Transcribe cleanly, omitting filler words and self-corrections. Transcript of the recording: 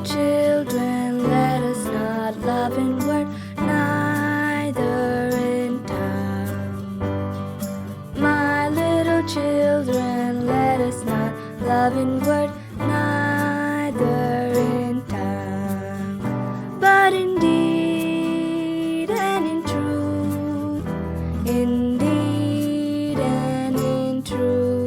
little children, let us not love in word, neither in tongue. My little children, let us not love in word, neither in tongue, but in deed and in truth, in deed and in truth.